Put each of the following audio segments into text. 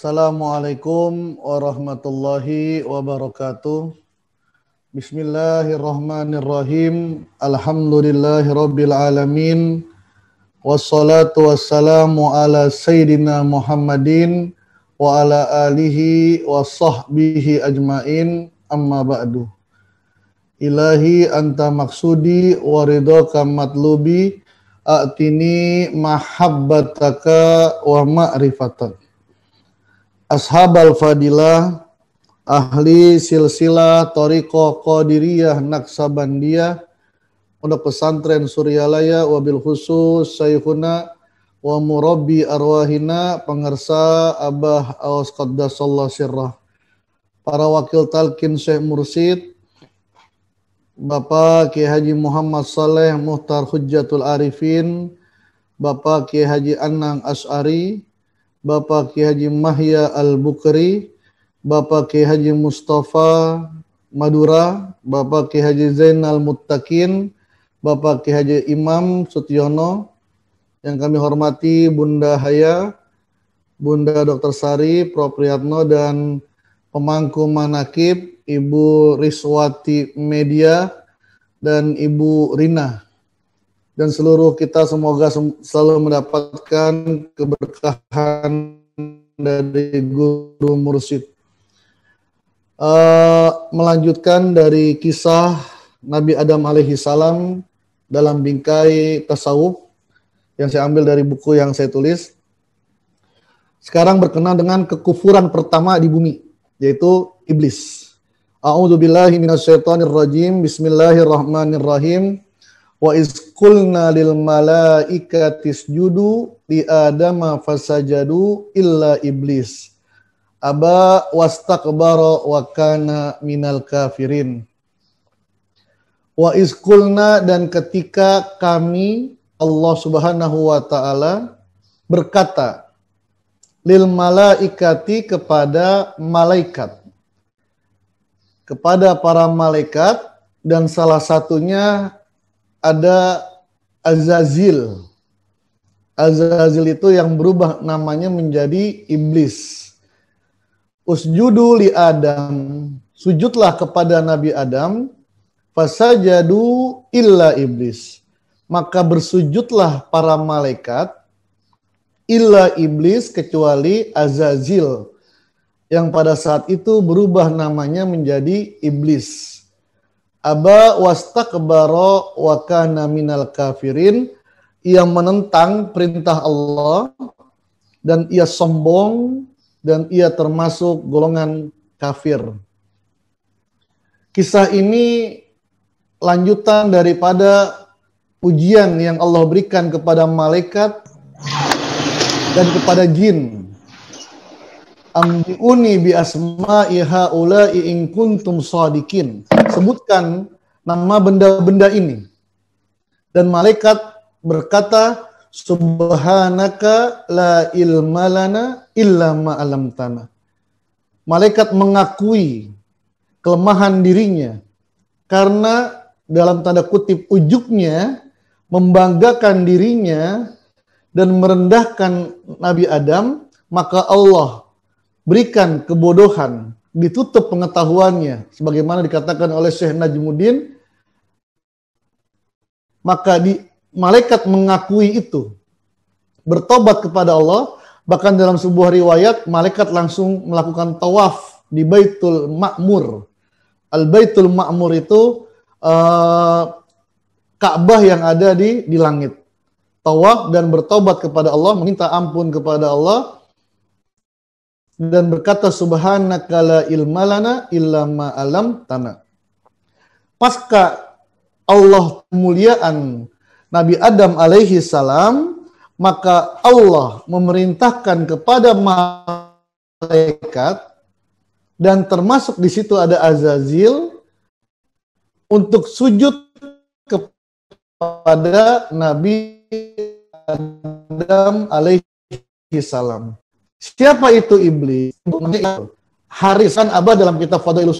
Assalamualaikum warahmatullahi wabarakatuh. Bismillahirrahmanirrahim. Alhamdulillahirabbil alamin. Wassalatu wassalamu ala sayyidina Muhammadin wa ala alihi wa sahbihi ajmain. Amma ba'du. Ilahi anta maksudi wa ridhaka matlubi, a'tini mahabbataka wa ma'rifatak. Ashabal fadilah, ahli silsilah Thariqah Qadiriyah Naksabandiyah, Pondok Pesantren Suryalaya, wabil khusus Syekhuna wa murabbi arwahina, pengersa Abah Awas Qaddasallahu sirrah, para wakil talqin Syekh Mursyid Bapak Kiai Haji Muhammad Saleh Muhtar Hujjatul Arifin, Bapak Kiai Haji Anang Asy'ari, Bapak Kiai Haji Mahya Al-Bukri, Bapak Kiai Haji Mustafa Madura, Bapak Kiai Haji Zainal Muttaqin, Bapak Kiai Haji Imam Sutyono, yang kami hormati Bunda Haya, Bunda Dr. Sari, Prof. Priyatno, dan pemangku manakib Ibu Riswati Media dan Ibu Rina. Dan seluruh kita semoga selalu mendapatkan keberkahan dari Guru Mursyid. Melanjutkan dari kisah Nabi Adam alaihi salam dalam bingkai tasawuf yang saya ambil dari buku yang saya tulis. Sekarang berkenaan dengan kekufuran pertama di bumi, yaitu iblis. A'udzubillahi minasyaitonirrajim. Bismillahirrahmanirrahim. Wa iz qulna lil malaikati isjudu li adama fasajadu illa iblis aba wastakbara wa kana minal kafirin. Wa iz qulna, dan ketika kami Allah Subhanahu wa taala berkata, lil malaikati, kepada malaikat, kepada para malaikat, dan salah satunya ada Azazil. Azazil itu yang berubah namanya menjadi iblis. Usjudu li Adam, sujudlah kepada Nabi Adam, fasajadu illa iblis, maka bersujudlah para malaikat, illa iblis, kecuali Azazil, yang pada saat itu berubah namanya menjadi iblis. Aba wastakbara wa kana minal kafirin, yang menentang perintah Allah dan ia sombong dan ia termasuk golongan kafir. Kisah ini lanjutan daripada ujian yang Allah berikan kepada malaikat dan kepada jin. Ambiuni bi asma'i haula'i in kuntum shadiqin. Sebutkan nama benda-benda ini. Dan malaikat berkata, subhanaka la ilma lana illa ma 'allamtana. Malaikat mengakui kelemahan dirinya karena dalam tanda kutip ujubnya, membanggakan dirinya dan merendahkan Nabi Adam, maka Allah berikan kebodohan, ditutup pengetahuannya, sebagaimana dikatakan oleh Syekh Najmuddin. Maka malaikat mengakui itu, bertobat kepada Allah. Bahkan dalam sebuah riwayat, malaikat langsung melakukan tawaf di Baitul Ma'mur. Al-Baitul Ma'mur itu Ka'bah yang ada di langit. Tawaf dan bertobat kepada Allah, meminta ampun kepada Allah, dan berkata, subhanaka la ilma lana illa ma 'allamtana. Pasca Allah kemuliaan Nabi Adam alaihi salam, maka Allah memerintahkan kepada malaikat, dan termasuk di situ ada Azazil, untuk sujud kepada Nabi Adam alaihi salam. Siapa itu iblis? Harisan Abah dalam kitab Fadailus,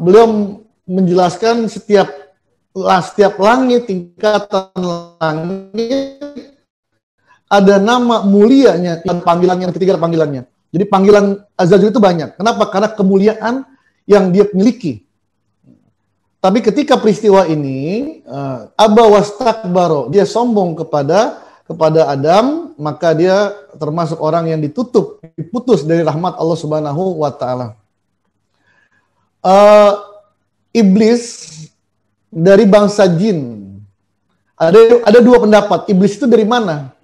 beliau menjelaskan setiap langit, tingkatan langit, ada nama mulianya, panggilannya, ketiga panggilannya. Jadi panggilan Azazil itu banyak. Kenapa? Karena kemuliaan yang dia miliki. Tapi ketika peristiwa ini, aba wastakbaro, dia sombong kepada Adam, maka dia termasuk orang yang diputus dari rahmat Allah Subhanahu wa taala. Iblis dari bangsa jin. Ada dua pendapat. Iblis itu dari mana?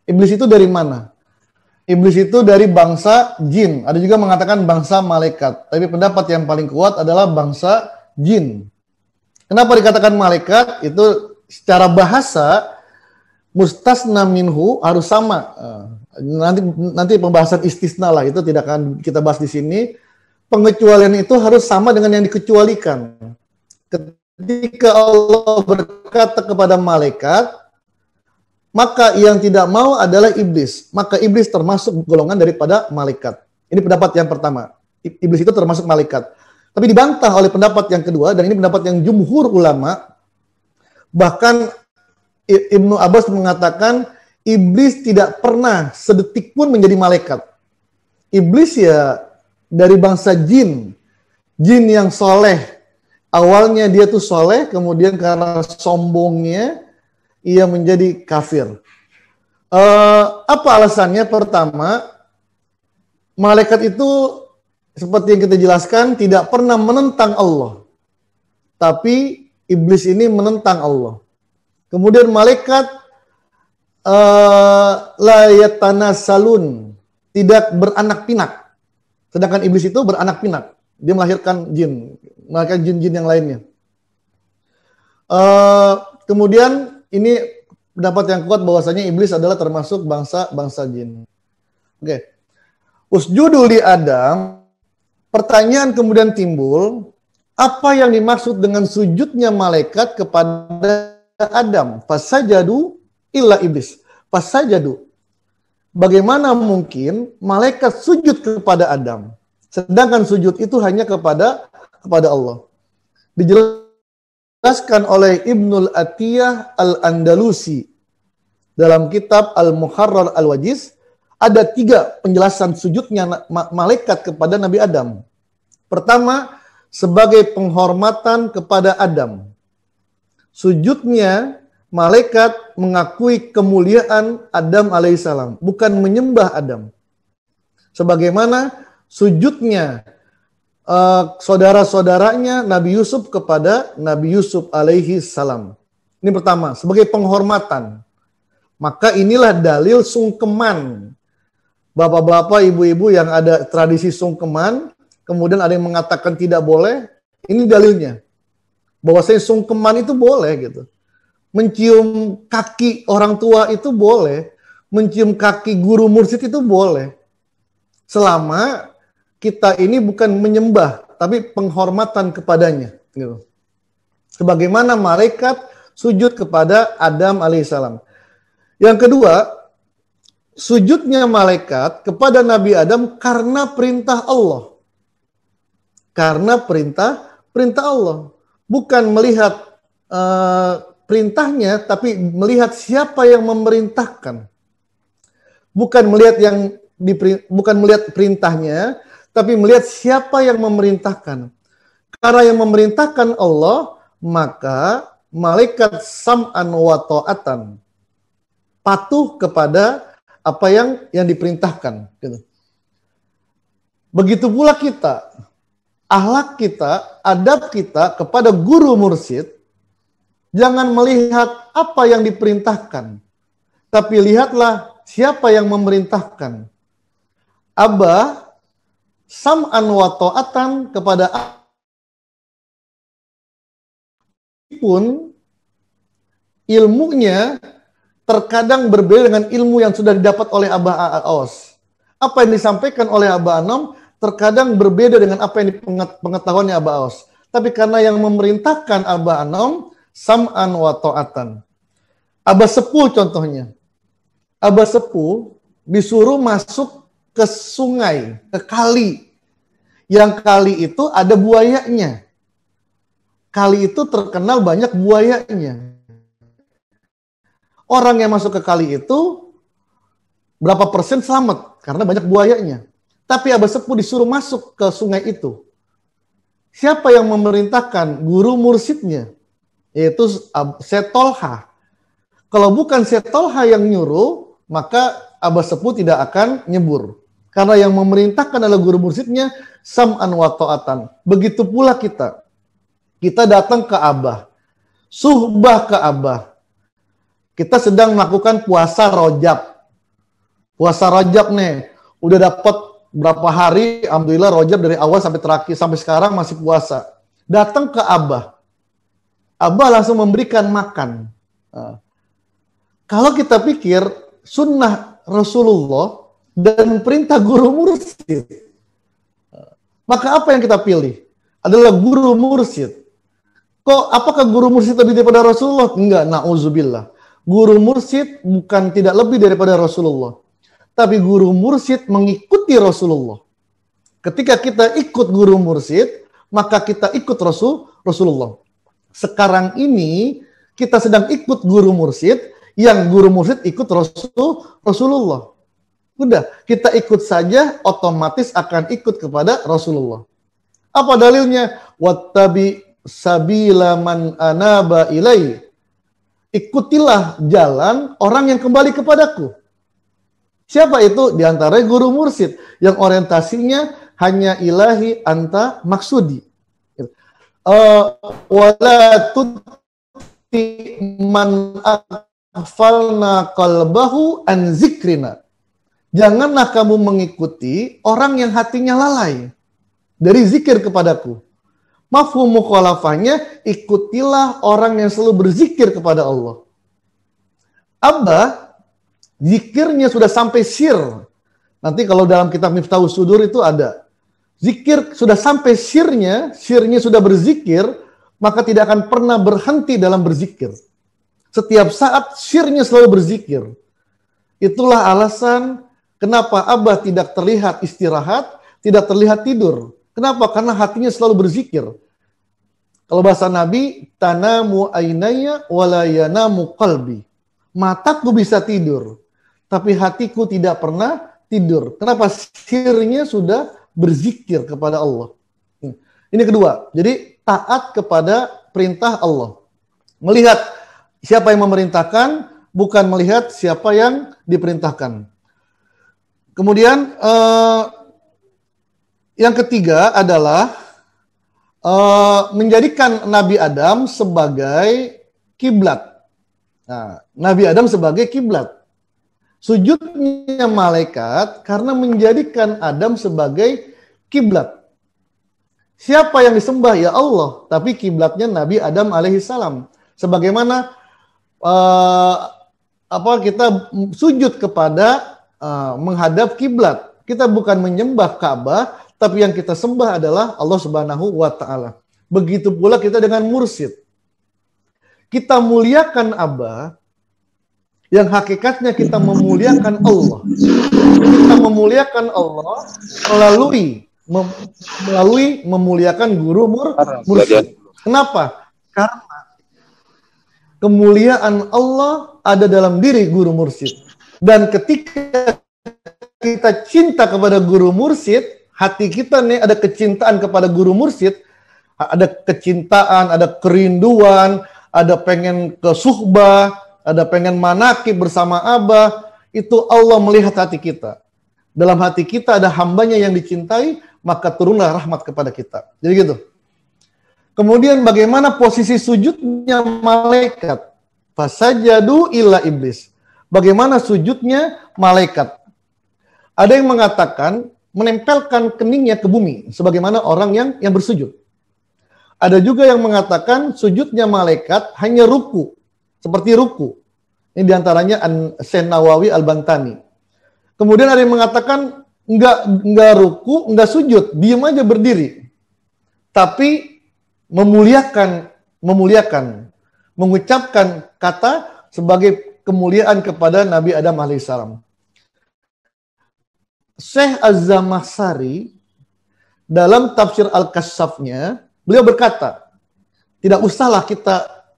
Iblis itu dari mana? Iblis itu dari bangsa jin. Ada juga mengatakan bangsa malaikat. Tapi pendapat yang paling kuat adalah bangsa jin. Kenapa dikatakan malaikat? Itu secara bahasa mustasna minhu harus sama. Nanti pembahasan istisna lah, itu tidak akan kita bahas di sini. Pengecualian itu harus sama dengan yang dikecualikan. Ketika Allah berkata kepada malaikat, maka yang tidak mau adalah iblis. Maka iblis termasuk golongan daripada malaikat. Ini pendapat yang pertama. Iblis itu termasuk malaikat. Tapi dibantah oleh pendapat yang kedua, dan ini pendapat yang jumhur ulama. Bahkan Ibnu Abbas mengatakan iblis tidak pernah sedetik pun menjadi malaikat. Iblis ya dari bangsa jin. Jin yang soleh. Awalnya dia tuh soleh, kemudian karena sombongnya ia menjadi kafir. Apa alasannya? Pertama, malaikat itu seperti yang kita jelaskan tidak pernah menentang Allah. Tapi iblis ini menentang Allah. Kemudian malaikat la yatanasalun, tidak beranak pinak. Sedangkan iblis itu beranak pinak. Dia melahirkan jin yang lainnya. Kemudian ini pendapat yang kuat bahwasanya iblis adalah termasuk bangsa jin. Oke. Usjudu li Adam. Pertanyaan kemudian timbul, apa yang dimaksud dengan sujudnya malaikat kepada Adam? Fasajadu illa iblis. Fasajadu. Bagaimana mungkin malaikat sujud kepada Adam? Sedangkan sujud itu hanya kepada Allah. Dijelaskan oleh Ibnul Atiyah Al-Andalusi dalam kitab Al-Muharrar Al-Wajiz, ada 3 penjelasan sujudnya malaikat kepada Nabi Adam. Pertama, sebagai penghormatan kepada Adam. Sujudnya malaikat mengakui kemuliaan Adam alaihissalam, bukan menyembah Adam. Sebagaimana sujudnya saudara-saudaranya Nabi Yusuf kepada Nabi Yusuf alaihi salam. Ini pertama, sebagai penghormatan. Maka inilah dalil sungkeman. Bapak-bapak, ibu-ibu yang ada tradisi sungkeman, kemudian ada yang mengatakan tidak boleh, ini dalilnya. Bahwasanya sungkeman itu boleh gitu. Mencium kaki orang tua itu boleh, mencium kaki guru mursyid itu boleh. Selama kita ini bukan menyembah, tapi penghormatan kepadanya. Gitu. Sebagaimana malaikat sujud kepada Adam alaihissalam. Yang kedua, sujudnya malaikat kepada Nabi Adam karena perintah Allah. Karena perintah Allah. Bukan melihat perintahnya, tapi melihat siapa yang memerintahkan. Bukan melihat perintahnya, tapi melihat siapa yang memerintahkan. Karena yang memerintahkan Allah, maka malaikat sam'an wa ta'atan, patuh kepada apa yang diperintahkan. Gitu. Begitu pula kita, akhlak kita, adab kita kepada guru mursyid, jangan melihat apa yang diperintahkan, tapi lihatlah siapa yang memerintahkan. Abah sam'an wa ta'atan kepada pun ilmunya terkadang berbeda dengan ilmu yang sudah didapat oleh Abah Aos. Apa yang disampaikan oleh Abah Anom terkadang berbeda dengan apa yang pengetahuannya Abah Aos. Tapi karena yang memerintahkan Abah Anom, sam'an wa ta'atan. Abah Sepuh contohnya. Abah Sepuh disuruh masuk ke sungai, ke kali. Yang kali itu ada buayanya. Kali itu terkenal banyak buayanya. Orang yang masuk ke kali itu berapa persen selamat karena banyak buayanya. Tapi Abah Sepuh disuruh masuk ke sungai itu. Siapa yang memerintahkan? Guru mursyidnya, yaitu Syekh Tolha. Kalau bukan Syekh Tolha yang nyuruh, maka Abah Sepuh tidak akan nyebur. Karena yang memerintahkan adalah guru mursyidnya, sam'an wa ta'atan. Begitu pula kita. Kita datang ke Abah, suhbah ke Abah. Kita sedang melakukan puasa Rajab. Puasa Rajab nih, udah dapat berapa hari, alhamdulillah Rajab dari awal sampai terakhir, sampai sekarang masih puasa. Datang ke Abah. Abah langsung memberikan makan. Kalau kita pikir sunnah Rasulullah dan perintah guru mursyid, maka apa yang kita pilih? Adalah guru mursyid. Kok apakah guru mursyid lebih daripada Rasulullah? Enggak, na'udzubillah. Guru mursyid bukan tidak lebih daripada Rasulullah. Tapi guru mursyid mengikuti Rasulullah. Ketika kita ikut guru mursyid, maka kita ikut Rasulullah. Sekarang ini kita sedang ikut guru mursyid, yang guru mursyid ikut Rasulullah. Udah, kita ikut saja, otomatis akan ikut kepada Rasulullah. Apa dalilnya? Wattabi sabila man anaba ilai. Ikutilah jalan orang yang kembali kepadaku. Siapa itu? Di antara guru mursyid yang orientasinya hanya ilahi anta maksudi. Wala tuti man aghfalna qalbahu an zikrina. Janganlah kamu mengikuti orang yang hatinya lalai dari zikir kepadaku. Mafhum mukhalafahnya, ikutilah orang yang selalu berzikir kepada Allah. Abah zikirnya sudah sampai sir. Nanti kalau dalam kitab Miftahus Sudur itu ada. Zikir sudah sampai sirnya sudah berzikir, maka tidak akan pernah berhenti dalam berzikir. Setiap saat sirnya selalu berzikir. Itulah alasan kenapa Abah tidak terlihat istirahat, tidak terlihat tidur. Kenapa? Karena hatinya selalu berzikir. Kalau bahasa Nabi, tanamu ainaya wala yanamu qalbi. Mataku bisa tidur, tapi hatiku tidak pernah tidur. Kenapa? Sirnya sudah berzikir kepada Allah. Ini kedua. Jadi taat kepada perintah Allah. Melihat siapa yang memerintahkan, bukan melihat siapa yang diperintahkan. Kemudian yang ketiga adalah menjadikan Nabi Adam sebagai kiblat. Nah, Nabi Adam sebagai kiblat. Sujudnya malaikat karena menjadikan Adam sebagai kiblat. Siapa yang disembah? Ya Allah. Tapi kiblatnya Nabi Adam alaihissalam. Sebagaimana kita sujud kepada menghadap kiblat. Kita bukan menyembah Ka'bah, tapi yang kita sembah adalah Allah Subhanahu wa Ta'ala. Begitu pula kita dengan mursyid. Kita muliakan Abah, yang hakikatnya kita memuliakan Allah. Kita memuliakan Allah melalui memuliakan guru mursyid. Kenapa? Karena kemuliaan Allah ada dalam diri guru mursyid. Dan ketika kita cinta kepada guru mursyid, hati kita nih ada kecintaan kepada guru mursyid, ada kecintaan, ada kerinduan, ada pengen ke suhbah, ada pengen manakib bersama Abah, itu Allah melihat hati kita. Dalam hati kita ada hambanya yang dicintai, maka turunlah rahmat kepada kita. Jadi gitu. Kemudian bagaimana posisi sujudnya malaikat? Fasajadu illa iblis. Bagaimana sujudnya malaikat? Ada yang mengatakan menempelkan keningnya ke bumi, sebagaimana orang yang bersujud. Ada juga yang mengatakan sujudnya malaikat hanya ruku, seperti ruku. Ini diantaranya Syekh Nawawi Al-Bantani. Kemudian ada yang mengatakan enggak ruku, enggak sujud, diam aja berdiri. Tapi memuliakan, mengucapkan kata sebagai kemuliaan kepada Nabi Adam alaihissalam. Syekh Az-Zamakhsyari dalam tafsir Al-Kasyafnya, beliau berkata, tidak usahlah kita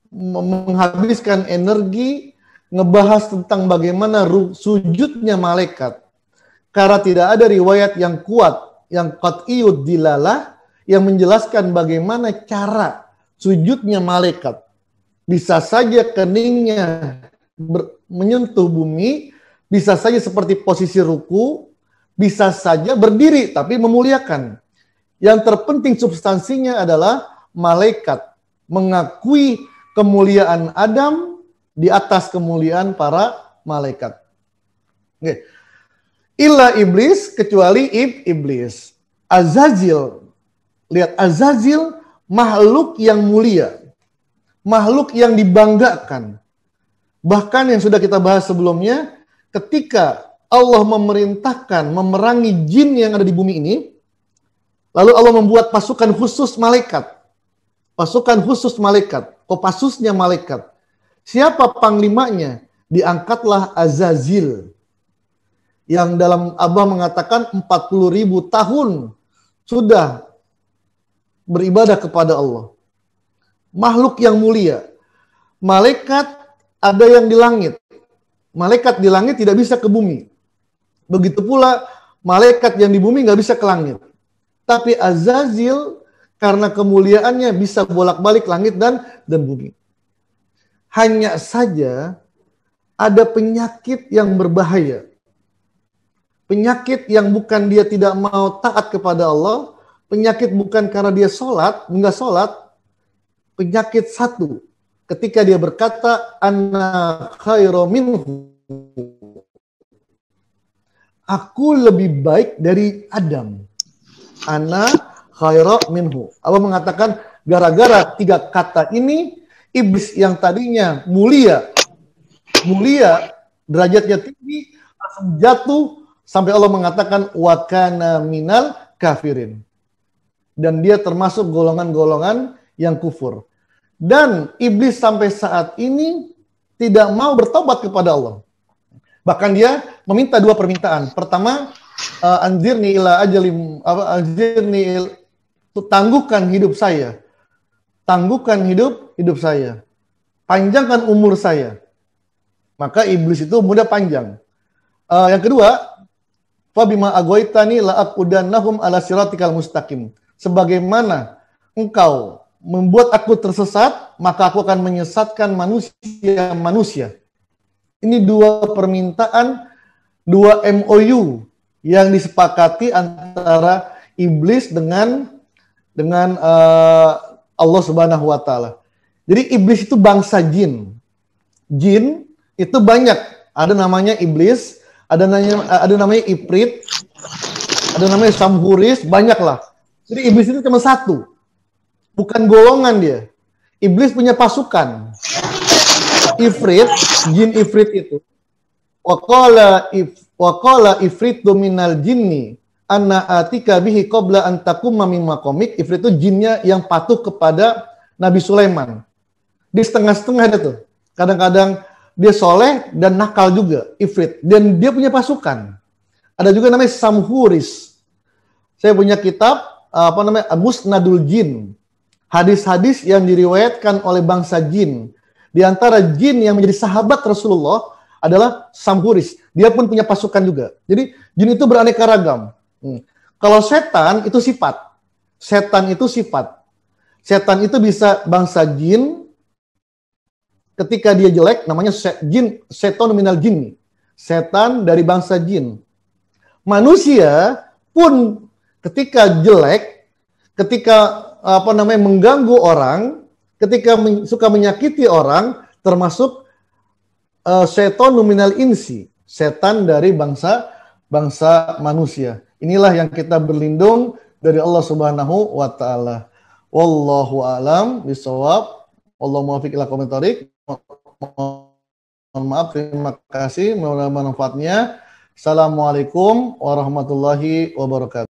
menghabiskan energi ngebahas tentang bagaimana sujudnya malaikat. Karena tidak ada riwayat yang kuat, yang qat'iyud dilalah, yang menjelaskan bagaimana cara sujudnya malaikat. Bisa saja keningnya menyentuh bumi, bisa saja seperti posisi ruku, bisa saja berdiri tapi memuliakan. Yang terpenting substansinya adalah malaikat mengakui kemuliaan Adam di atas kemuliaan para malaikat. Oke. Illa iblis, kecuali iblis. Azazil, lihat Azazil makhluk yang mulia, makhluk yang dibanggakan. Bahkan yang sudah kita bahas sebelumnya, ketika Allah memerintahkan memerangi jin yang ada di bumi ini, lalu Allah membuat pasukan khusus malaikat. Pasukan khusus malaikat, Kopassusnya malaikat. Siapa panglimanya? Diangkatlah Azazil. Yang dalam Abah mengatakan 40.000 tahun sudah beribadah kepada Allah. Makhluk yang mulia. Malaikat ada yang di langit. Malaikat di langit tidak bisa ke bumi. Begitu pula malaikat yang di bumi nggak bisa ke langit. Tapi Azazil karena kemuliaannya bisa bolak-balik langit dan bumi. Hanya saja ada penyakit yang berbahaya. Penyakit yang bukan dia tidak mau taat kepada Allah. Penyakit bukan karena dia sholat, enggak sholat. Penyakit satu. Ketika dia berkata, Ana khairu minhu. Aku lebih baik dari Adam. Ana khairu minhu. Allah mengatakan, gara-gara 3 kata ini, iblis yang tadinya mulia, derajatnya tinggi, langsung jatuh, sampai Allah mengatakan wa kana minal kafirin. Dan dia termasuk golongan-golongan yang kufur. Dan iblis sampai saat ini tidak mau bertobat kepada Allah. Bahkan dia meminta 2 permintaan. Pertama, anzirni ila ajalim tangguhkan hidup saya. Tangguhkan hidup saya. Panjangkan umur saya. Maka iblis itu umurnya panjang. Yang kedua, Fabima agoitani la'aqudannahum ala siratikal mustaqim. Sebagaimana engkau membuat aku tersesat, maka aku akan menyesatkan manusia. Ini 2 permintaan, 2 MOU yang disepakati antara iblis dengan Allah Subhanahu wa taala. Jadi iblis itu bangsa jin. Jin itu banyak. Ada namanya iblis, ada namanya Ifrit, ada namanya Samhuris, banyaklah. Jadi iblis itu cuma 1. Bukan golongan dia. Iblis punya pasukan. Ifrit, jin Ifrit itu. Waqala Ifritu minal jinni anna atika bihi qabla an taqumma min maqamik. Ifrit itu jinnya yang patuh kepada Nabi Sulaiman. Di setengah-setengah ada tuh. Kadang-kadang dia soleh dan nakal juga, Ifrit. Dan dia punya pasukan. Ada juga namanya Samhuris. Saya punya kitab, Musnadul Jin. Hadis-hadis yang diriwayatkan oleh bangsa jin. Di antara jin yang menjadi sahabat Rasulullah adalah Samhuris. Dia pun punya pasukan juga. Jadi jin itu beraneka ragam. Kalau setan itu sifat. Setan itu sifat. Setan itu bisa bangsa jin. Ketika dia jelek, namanya jin, seton minal jinni. Setan dari bangsa jin. Manusia pun ketika jelek, ketika mengganggu orang, ketika suka menyakiti orang, termasuk seton minal insi, setan dari bangsa manusia. Inilah yang kita berlindung dari Allah Subhanahu wa taala. Wallahu a'lam bishawab. Wallahu muwaffiq ila aqwamit thoriq. Mohon maaf, terima kasih. Mudah-mudahan manfaatnya. Assalamualaikum warahmatullahi wabarakatuh.